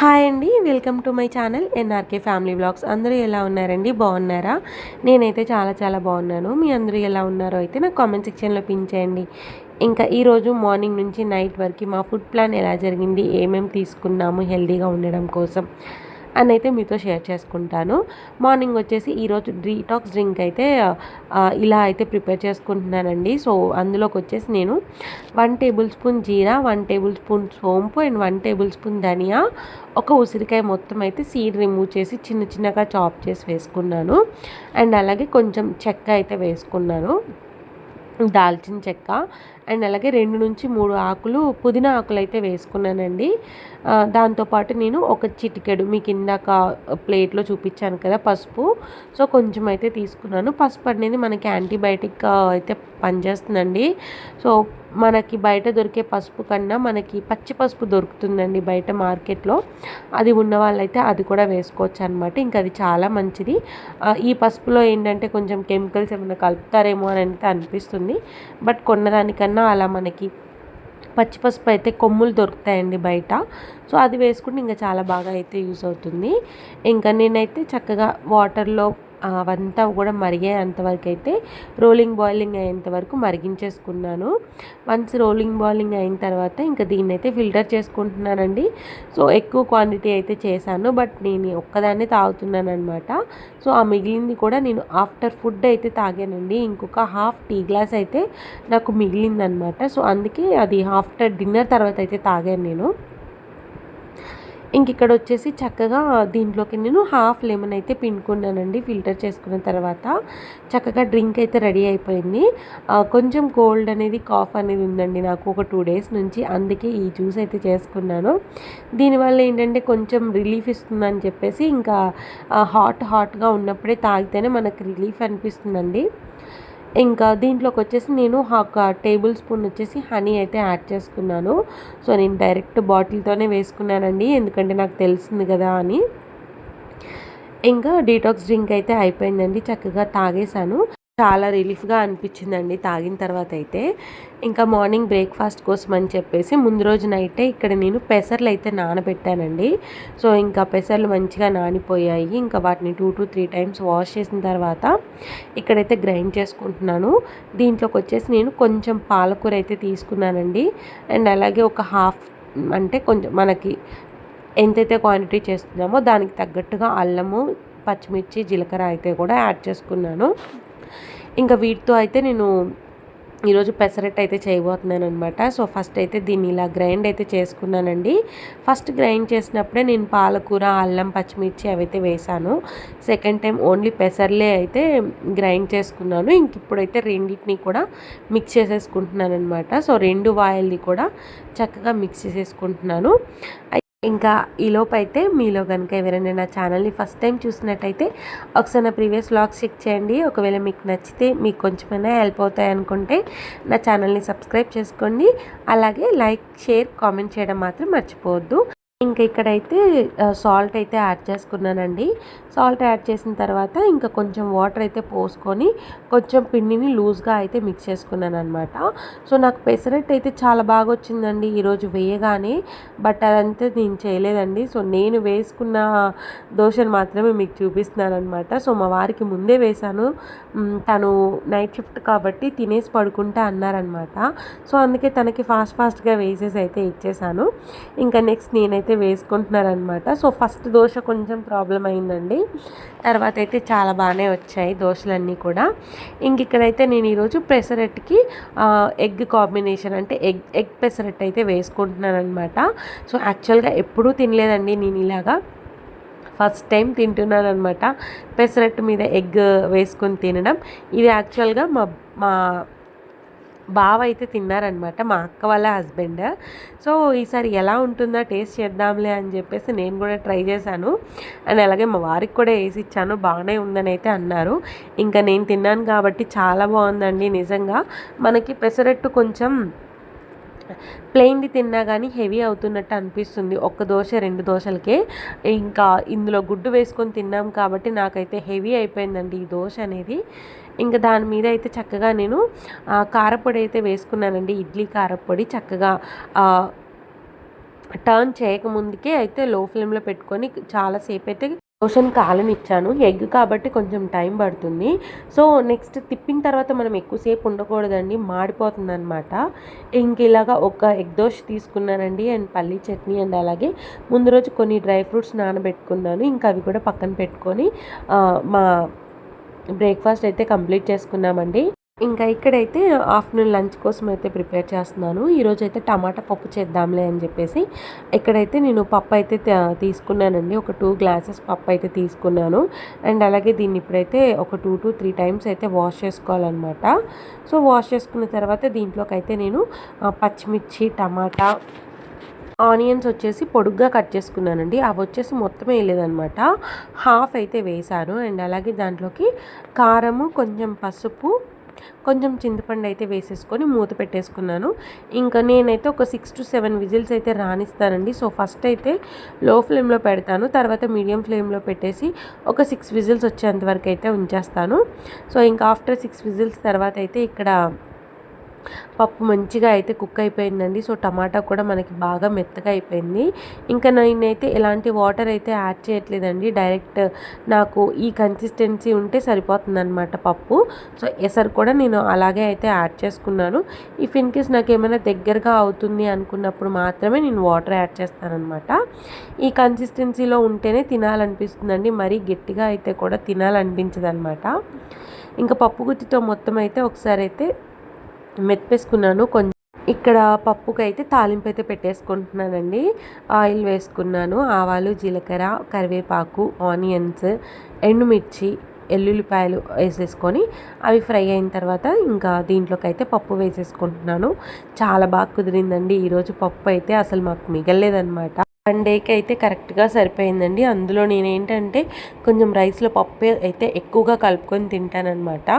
Hi అండి. Welcome to my channel NRK family vlogs. అందరూ ఎలా ఉన్నారండి? బాగున్నారా? నేనైతే చాలా చాలా బాగున్నాను. మీ అందరూ ఎలా ఉన్నారో అయితే నాకు కామెంట్ సెక్షన్లో పిన్ చేయండి. ఇంకా ఈరోజు మార్నింగ్ నుంచి నైట్ వరకు మా ఫుడ్ ప్లాన్ ఎలా జరిగింది, ఏమేమి తీసుకున్నాము హెల్తీగా ఉండడం కోసం అని అయితే మీతో షేర్ చేసుకుంటాను. మార్నింగ్ వచ్చేసి ఈరోజు డీటాక్స్ డ్రింక్ అయితే ఇలా అయితే ప్రిపేర్ చేసుకుంటున్నానండి. సో అందులోకి వచ్చేసి నేను 1 టేబుల్ స్పూన్ జీరా, 1 టేబుల్ స్పూన్ సోంపు అండ్ 1 టేబుల్ స్పూన్ ధనియా, ఒక ఉసిరికాయ మొత్తం అయితే సీడ్ రిమూవ్ చేసి చిన్న చిన్నగా చాప్ చేసి వేసుకున్నాను. అండ్ అలాగే కొంచెం చెక్క అయితే వేసుకున్నాను, దాల్చిన చెక్క. అండ్ అలాగే 2-3 ఆకులు పుదీనా ఆకులు అయితే వేసుకున్నానండి. దాంతోపాటు నేను ఒక చిటికెడు మీకు ఇందాక ప్లేట్లో చూపించాను కదా పసుపు, సో కొంచెం అయితే తీసుకున్నాను. పసుపు అనేది మనకి యాంటీబయాటిక్ అయితే పనిచేస్తుందండి. సో మనకి బయట దొరికే పసుపు కన్నా మనకి పచ్చి పసుపు దొరుకుతుందండి బయట మార్కెట్లో. అది ఉన్న వాళ్ళైతే అది కూడా వేసుకోవచ్చు అనమాట. ఇంకా అది చాలా మంచిది. ఈ పసుపులో ఏంటంటే కొంచెం కెమికల్స్ ఏమైనా కలుపుతారేమో అని అయితే అనిపిస్తుంది. బట్ కొన్నదానికన్నా అలా మనకి పచ్చి పసుపు అయితే కొమ్ములు దొరుకుతాయండి బయట. సో అది వేసుకుంటే ఇంకా చాలా బాగా అయితే యూస్ అవుతుంది. ఇంకా నేనైతే చక్కగా వాటర్లో అవంతా కూడా మరిగేంతవరకు అయితే రోలింగ్ బాయిలింగ్ అయ్యేంత వరకు మరిగించేసుకున్నాను. వన్స్ రోలింగ్ బాయిలింగ్ అయిన తర్వాత ఇంకా దీన్ని అయితే ఫిల్టర్ చేసుకుంటున్నానండి. సో ఎక్కువ క్వాంటిటీ అయితే చేశాను, బట్ నేను ఒక్కదాన్నే తాగుతున్నాను అనమాట. సో ఆ మిగిలింది కూడా నేను ఆఫ్టర్ ఫుడ్ అయితే తాగానండి. ఇంకొక హాఫ్ టీ గ్లాస్ అయితే నాకు మిగిలిందనమాట. సో అందుకే అది ఆఫ్టర్ డిన్నర్ తర్వాత అయితే తాగాను నేను. ఇంక ఇక్కడ వచ్చేసి చక్కగా దీంట్లోకి నేను హాఫ్ లెమన్ అయితే పిండుకున్నానండి. ఫిల్టర్ చేసుకున్న తర్వాత చక్కగా డ్రింక్ అయితే రెడీ అయిపోయింది. కొంచెం కోల్డ్ అనేది, కాఫ్ అనేది ఉందండి నాకు ఒక 2 డేస్ నుంచి. అందుకే ఈ జ్యూస్ అయితే చేసుకున్నాను. దీనివల్ల ఏంటంటే కొంచెం రిలీఫ్ ఇస్తుందని చెప్పేసి ఇంకా హాట్గా ఉన్నప్పుడే తాగితేనే మనకు రిలీఫ్ అనిపిస్తుందండి. ఇంకా దీంట్లోకి వచ్చేసి నేను ఒక టేబుల్ స్పూన్ వచ్చేసి హనీ అయితే యాడ్ చేసుకున్నాను. సో నేను డైరెక్ట్ బాటిల్తోనే వేసుకున్నానండి, ఎందుకంటే నాకు తెలిసింది కదా అని. ఇంకా డీటాక్స్ డ్రింక్ అయితే అయిపోయిందండి, చక్కగా తాగేశాను. చాలా రిలీఫ్గా అనిపించిందండి తాగిన తర్వాత అయితే. ఇంకా మార్నింగ్ బ్రేక్ఫాస్ట్ కోసం అని చెప్పేసి ముందు రోజు నైటే ఇక్కడ నేను పెసర్లు అయితే నానబెట్టానండి. సో ఇంకా పెసర్లు మంచిగా నానిపోయాయి. ఇంకా వాటిని 2-3 టైమ్స్ వాష్ చేసిన తర్వాత ఇక్కడైతే గ్రైండ్ చేసుకుంటున్నాను. దీంట్లోకి వచ్చేసి నేను కొంచెం పాలకూర అయితే తీసుకున్నానండి. అండ్ అలాగే ఒక హాఫ్, అంటే కొంచెం మనకి ఎంతైతే క్వాంటిటీ చేస్తున్నామో దానికి తగ్గట్టుగా అల్లము, పచ్చిమిర్చి, జీలకర్ర అయితే కూడా యాడ్ చేసుకున్నాను. ఇంకా వీటితో అయితే నేను ఈరోజు పెసరట్టు అయితే చేయబోతున్నాను అనమాట. సో ఫస్ట్ అయితే దీన్ని ఇలా గ్రైండ్ అయితే చేసుకున్నానండి. ఫస్ట్ గ్రైండ్ చేసినప్పుడే నేను పాలకూర, అల్లం, పచ్చిమిర్చి అవైతే వేసాను. సెకండ్ టైం ఓన్లీ పెసర్లే అయితే గ్రైండ్ చేసుకున్నాను. ఇంక ఇప్పుడైతే రెండింటిని కూడా మిక్స్ చేసేసుకుంటున్నాను అనమాట. సో 2 వాయిల్ని కూడా చక్కగా మిక్స్ చేసేసుకుంటున్నాను. ఇంకా ఈలోపు అయితే మీలో కనుక ఎవరైనా నా ఛానల్ని ఫస్ట్ టైం చూసినట్టయితే ఒకసారి నా ప్రీవియస్ వ్లాగ్స్ చెక్ చేయండి. ఒకవేళ మీకు నచ్చితే మీకు కొంచెమైనా హెల్ప్ అవుతాయి అనుకుంటే నా ఛానల్ని సబ్స్క్రైబ్ చేసుకోండి. అలాగే లైక్, షేర్, కామెంట్ చేయడం మాత్రం మర్చిపోవద్దు. ఇంకా ఇక్కడైతే సాల్ట్ అయితే యాడ్ చేసుకున్నానండి. సాల్ట్ యాడ్ చేసిన తర్వాత ఇంకా కొంచెం వాటర్ అయితే పోసుకొని కొంచెం పిండిని లూజ్గా అయితే మిక్స్ చేసుకున్నాను అనమాట. సో నాకు పెసరట్టు అయితే చాలా బాగా వచ్చిందండి ఈరోజు వేయగానే. బట్ అదంతా నేను చేయలేదండి. సో నేను వేసుకున్న దోశను మాత్రమే మీకు చూపిస్తున్నాను అనమాట. సో మా వారికి ముందే వేశాను. తను నైట్ షిఫ్ట్ కాబట్టి తినేసి పడుకుంటా అన్నారనమాట. సో అందుకే తనకి ఫాస్ట్గా వేసేసి అయితే ఇచ్చేసాను. ఇంకా నెక్స్ట్ నేనైతే వేసుకుంటున్నారనమాట. సో ఫస్ట్ దోశ కొంచెం ప్రాబ్లం అయిందండి, తర్వాత అయితే చాలా బాగానే వచ్చాయి దోశలన్నీ కూడా. ఇంక ఇక్కడైతే నేను ఈరోజు పెసరట్టుకి ఎగ్ కాంబినేషన్, అంటే ఎగ్ పెసరట్టు అయితే వేసుకుంటున్నాను అనమాట. సో యాక్చువల్గా ఎప్పుడూ తినలేదండి నేను ఇలాగా, ఫస్ట్ టైం తింటున్నాను అనమాట పెసరట్టు మీద ఎగ్ వేసుకొని తినడం. ఇది యాక్చువల్గా మా బావ అయితే తిన్నారనమాట, మా అక్క వాళ్ళ హస్బెండ్. సో ఈసారి ఎలా ఉంటుందో టేస్ట్ చేద్దాంలే అని చెప్పేసి నేను కూడా ట్రై చేశాను. అండ్ అలాగే మా వారికి కూడా వేసి ఇచ్చాను, బాగానే ఉందని అయితే అన్నారు. ఇంకా నేను తిన్నాను కాబట్టి చాలా బాగుందండి నిజంగా. మనకి పెసరట్టు కొంచెం ప్లెయిన్ది తిన్నా కానీ హెవీ అవుతున్నట్టు అనిపిస్తుంది ఒక్క దోశ 2 దోశలకే. ఇంకా ఇందులో గుడ్డు వేసుకొని తిన్నాం కాబట్టి నాకైతే హెవీ అయిపోయిందండి ఈ దోశ అనేది. ఇంకా దాని మీద అయితే చక్కగా నేను కారపొడి అయితే వేసుకున్నానండి, ఇడ్లీ కారపొడి. చక్కగా టర్న్ చేయకముందుకే అయితే లో ఫ్లేమ్లో పెట్టుకొని చాలాసేపు అయితే దోశని కాలనిచ్చాను. ఎగ్ కాబట్టి కొంచెం టైం పడుతుంది. సో నెక్స్ట్ తిప్పిన తర్వాత మనం ఎక్కువసేపు ఉండకూడదండి, మాడిపోతుందనమాట. ఇంక ఇలాగా ఒక ఎగ్ దోశ తీసుకున్నానండి అండ్ పల్లీ చట్నీ అండ్ అలాగే ముందు రోజు కొన్ని డ్రై ఫ్రూట్స్ నానబెట్టుకున్నాను. ఇంకా అవి కూడా పక్కన పెట్టుకొని మా బ్రేక్ఫాస్ట్ అయితే కంప్లీట్ చేసుకున్నామండి. ఇంకా ఇక్కడైతే ఆఫ్టర్నూన్ లంచ్ కోసం అయితే ప్రిపేర్ చేస్తున్నాను. ఈరోజు అయితే టమాటా పప్పు చేద్దాంలే అని చెప్పేసి ఇక్కడైతే నేను పప్పు అయితే తీసుకున్నానండి. ఒక 2 గ్లాసెస్ పప్పు అయితే తీసుకున్నాను. అండ్ అలాగే దీన్ని ఇప్పుడైతే ఒక 2 to 3 టైమ్స్ అయితే వాష్ చేసుకోవాలన్నమాట. సో వాష్ చేసుకున్న తర్వాత దీంట్లోకి అయితే నేను పచ్చిమిర్చి, టమాటా, ఆనియన్స్ వచ్చేసి పొడుగ్గా కట్ చేసుకున్నానండి. అవి వచ్చేసి మొత్తం వేయలేదనమాట, హాఫ్ అయితే వేసాను. అండ్ అలాగే దాంట్లోకి కారము, కొంచెం పసుపు, కొంచెం చింతపండు అయితే వేసేసుకొని మూత పెట్టేసుకున్నాను. ఇంకా నేనైతే ఒక 6 to 7 విజిల్స్ అయితే రానిస్తానండి. సో ఫస్ట్ అయితే లో ఫ్లేమ్లో పెడతాను, తర్వాత మీడియం ఫ్లేమ్లో పెట్టేసి ఒక 6 విజిల్స్ వచ్చేంత వరకు అయితే ఉంచేస్తాను. సో ఇంకా ఆఫ్టర్ 6 విజిల్స్ తర్వాత అయితే ఇక్కడ పప్పు మంచిగా అయితే కుక్ అయిపోయిందండి. సో టమాటా కూడా మనకి బాగా మెత్తగా అయిపోయింది. ఇంకా నేనైతే ఎలాంటి వాటర్ అయితే యాడ్ చేయట్లేదండి, డైరెక్ట్ నాకు ఈ కన్సిస్టెన్సీ ఉంటే సరిపోతుందన్నమాట పప్పు. సో ఎసరు కూడా నేను అలాగే అయితే యాడ్ చేసుకున్నాను. ఇఫ్ ఇన్ కేస్ నాకు ఏమైనా దగ్గరగా అవుతుంది అనుకున్నప్పుడు మాత్రమే నేను వాటర్ యాడ్ చేస్తానన్నమాట. ఈ కన్సిస్టెన్సీలో ఉంటేనే తినాలనిపిస్తుందండి, మరీ గట్టిగా అయితే కూడా తినాలనిపించదు అనమాట. ఇంకా పప్పు గుత్తితో మొత్తం అయితే ఒకసారి అయితే మెత్తేసుకున్నాను. కొంచెం ఇక్కడ పప్పుకి అయితే తాలింపు అయితే పెట్టేసుకుంటున్నానండి. ఆయిల్ వేసుకున్నాను, ఆవాలు, జీలకర్ర, కరివేపాకు, ఆనియన్స్, ఎండుమిర్చి, ఎల్లుల్లిపాయలు వేసేసుకొని అవి ఫ్రై అయిన తర్వాత ఇంకా దీంట్లోకి అయితే పప్పు వేసేసుకుంటున్నాను. చాలా బాగా కుదిరిందండి ఈరోజు పప్పు అయితే, అసలు మాకు మిగలలేదన్నమాట. 1 డేకి అయితే కరెక్ట్గా సరిపోయిందండి. అందులో నేనేంటంటే కొంచెం రైస్లో పప్పు అయితే ఎక్కువగా కలుపుకొని తింటానన్నమాట.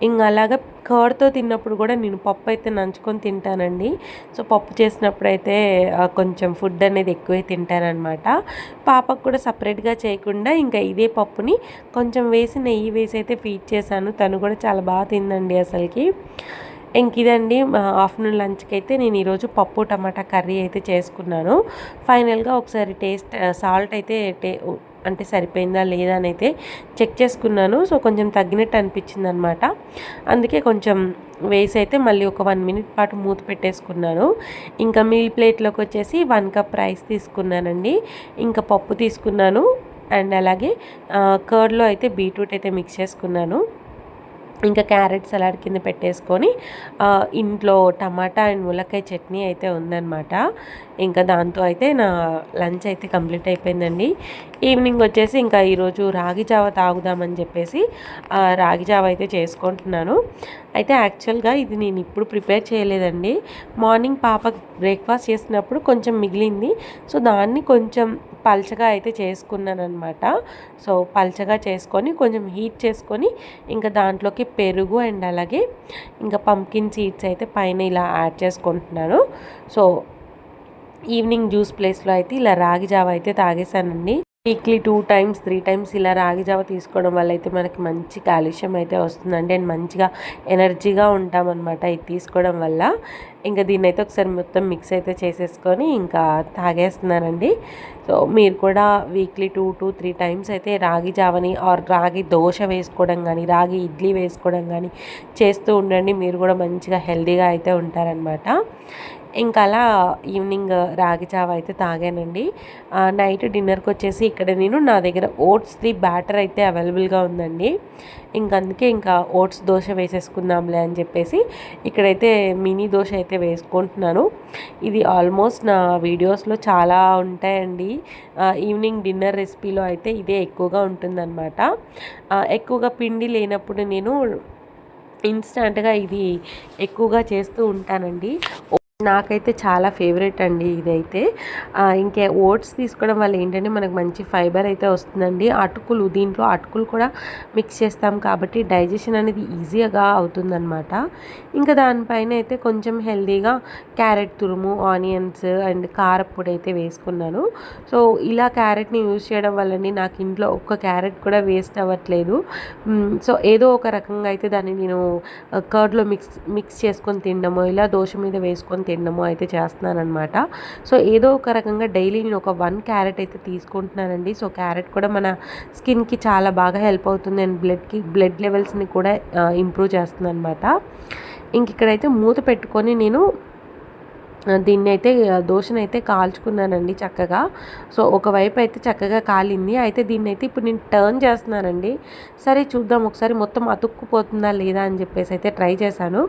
ఇంకా అలాగా కర్డ్తో తిన్నప్పుడు కూడా నేను పప్పు అయితే నంచుకొని తింటానండి. సో పప్పు చేసినప్పుడు అయితే కొంచెం ఫుడ్ అనేది ఎక్కువే తింటానన్నమాట. పాపకు కూడా సపరేట్గా చేయకుండా ఇంకా ఇదే పప్పుని కొంచెం వేసి నెయ్యి వేసి అయితే ఫీడ్ చేశాను. తను కూడా చాలా బాగా తిందండి అసలుకి. ఇంక ఇదండి ఆఫ్టర్నూన్ లంచ్కి అయితే నేను ఈరోజు పప్పు టమాటా కర్రీ అయితే చేసుకున్నాను. ఫైనల్గా ఒకసారి టేస్ట్ సాల్ట్ అయితే అంటే సరిపోయిందా లేదా అని అయితే చెక్ చేసుకున్నాను. సో కొంచెం తగ్గినట్టు అనిపించింది అనమాట. అందుకే కొంచెం వేసి అయితే మళ్ళీ ఒక 1 మినిట్ పాటు మూత పెట్టేసుకున్నాను. ఇంకా మీల్ ప్లేట్లోకి వచ్చేసి 1 కప్ రైస్ తీసుకున్నానండి, ఇంకా పప్పు తీసుకున్నాను, అండ్ అలాగే కర్డ్లో అయితే బీట్రూట్ అయితే మిక్స్ చేసుకున్నాను. ఇంకా క్యారెట్ సలాడ్ కింద పెట్టేసుకొని ఇంట్లో టమాటా అండ్ ములక్కాయ చట్నీ అయితే ఉందన్నమాట. ఇంకా దాంతో అయితే నా లంచ్ అయితే కంప్లీట్ అయిపోయిందండి. ఈవినింగ్ వచ్చేసి ఇంకా ఈరోజు రాగి జావ తాగుదామని చెప్పేసి రాగి జావ అయితే చేసుకుంటున్నాను. అయితే యాక్చువల్గా ఇది నేను ఇప్పుడు ప్రిపేర్ చేయలేదండి, మార్నింగ్ పాప బ్రేక్ఫాస్ట్ చేసినప్పుడు కొంచెం మిగిలింది. సో దాన్ని కొంచెం పల్చగా అయితే చేసుకున్నాను అనమాట. సో పల్చగా చేసుకొని కొంచెం హీట్ చేసుకొని ఇంకా దాంట్లోకి పెరుగు అండ్ అలాగే ఇంకా పంకిన్ సీడ్స్ అయితే పైన ఇలా యాడ్ చేసుకుంటున్నాను. సో ఈవినింగ్ జ్యూస్ ప్లేస్లో అయితే ఇలా రాగి జావ అయితే తాగేసానండి. వీక్లీ 2 times 3 times ఇలా రాగి జావ తీసుకోవడం వల్ల అయితే మనకి మంచి కాల్షియం అయితే వస్తుందండి, అండ్ మంచిగా ఎనర్జీగా ఉంటామన్నమాట ఇది తీసుకోవడం వల్ల. ఇంకా దీన్ని అయితే ఒకసారి మొత్తం మిక్స్ అయితే చేసేసుకొని ఇంకా తాగేస్తున్నానండి. సో మీరు కూడా వీక్లీ 2 to 3 times అయితే రాగి జావని ఆర్ రాగి దోశ వేసుకోవడం కానీ రాగి ఇడ్లీ వేసుకోవడం కానీ చేస్తూ ఉండండి. మీరు కూడా మంచిగా హెల్తీగా అయితే ఉంటారనమాట. ఇంకా అలా ఈవినింగ్ రాగి జావ అయితే తాగానండి. నైట్ డిన్నర్కి వచ్చేసి ఇక్కడ నేను నా దగ్గర ఓట్స్ది బ్యాటర్ అయితే అవైలబుల్గా ఉందండి. అందుకే ఇంకా ఓట్స్ దోశ వేసేసుకుందాంలే అని చెప్పేసి ఇక్కడైతే మినీ దోశ అయితే వేసుకుంటున్నాను. ఇది ఆల్మోస్ట్ నా వీడియోస్లో చాలా ఉంటాయండి. ఈవినింగ్ డిన్నర్ రెసిపీలో అయితే ఇదే ఎక్కువగా ఉంటుందన్నమాట. ఎక్కువగా పిండి లేనప్పుడు నేను ఇన్స్టంట్గా ఇది ఎక్కువగా చేస్తూ ఉంటానండి. నాకైతే చాలా ఫేవరెట్ అండి ఇదైతే. ఇంకా ఓట్స్ తీసుకోవడం వల్ల ఏంటంటే మనకు మంచి ఫైబర్ అయితే వస్తుందండి. అటుకులు, దీంట్లో అటుకులు కూడా మిక్స్ చేస్తాం కాబట్టి డైజెషన్ అనేది ఈజీగా అవుతుందన్నమాట. ఇంకా దానిపైన అయితే కొంచెం హెల్తీగా క్యారెట్ తురుము, ఆనియన్స్ అండ్ కారపొడి అయితే వేసుకున్నాను. సో ఇలా క్యారెట్ని యూజ్ చేయడం వల్లండి నాకు ఇంట్లో ఒక్క క్యారెట్ కూడా వేస్ట్ అవ్వట్లేదు. సో ఏదో ఒక రకంగా అయితే దాన్ని నేను కర్డ్లో మిక్స్ చేసుకొని తినడమో, ఇలా దోశ మీద వేసుకొని తినడమో అయితే చేస్తున్నానమాట. సో ఏదో ఒక రకంగా డైలీ నేను ఒక 1 క్యారెట్ అయితే తీసుకుంటున్నానండి. సో క్యారెట్ కూడా మన స్కిన్కి చాలా బాగా హెల్ప్ అవుతుంది అండ్ బ్లడ్ లెవెల్స్ని కూడా ఇంప్రూవ్ చేస్తుందనమాట. ఇంక ఇక్కడైతే మూత పెట్టుకొని నేను దీన్నైతే దోసనైతే కాల్చుకున్నానండి చక్కగా. సో ఒకవైపు అయితే చక్కగా కాలింది. అయితే దీన్నైతే ఇప్పుడు నేను టర్న్ చేస్తున్నానండి. సరే చూద్దాం ఒకసారి మొత్తం అతుక్కుపోతుందా లేదా అని చెప్పేసి అయితే ట్రై చేశాను.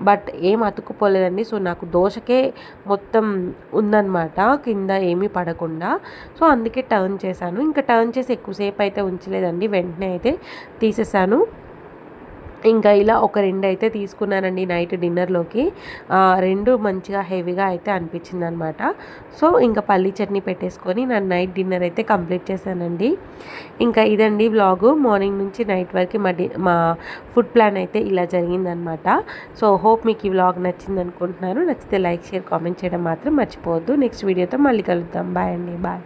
బట్ ఏం అతుక్కుపోలేదండి. సో నాకు దోసకే మొత్తం ఉందన్నమాట కింద ఏమీ పడకుండా. సో అందుకే టర్న్ చేశాను. ఇంకా టర్న్ చేసి ఎక్కువసేపు అయితే ఉంచలేదండి. వెంటనే అయితే తీసేసాను. ఇంకా ఇలా ఒక 2 అయితే తీసుకున్నానండి నైట్ డిన్నర్‌లోకి. 2 మంచిగా హెవీగా అయితే అనిపించిందనమాట. సో ఇంకా పల్లీ చట్నీ పెట్టేసుకొని నా నైట్ డిన్నర్ అయితే కంప్లీట్ చేశానండి. ఇంకా ఇదండి వ్లాగు. మార్నింగ్ నుంచి నైట్ వరకు మా ఫుడ్ ప్లాన్ అయితే ఇలా జరిగిందనమాట. సో హోప్ మీకు ఈ వ్లాగ్ నచ్చిందనుకుంటున్నాను. నచ్చితే లైక్, షేర్, కామెంట్ చేయడం మాత్రం మర్చిపోవద్దు. నెక్స్ట్ వీడియోతో మళ్ళీ కలుద్దాం. బాయ్ అండి. బాయ్.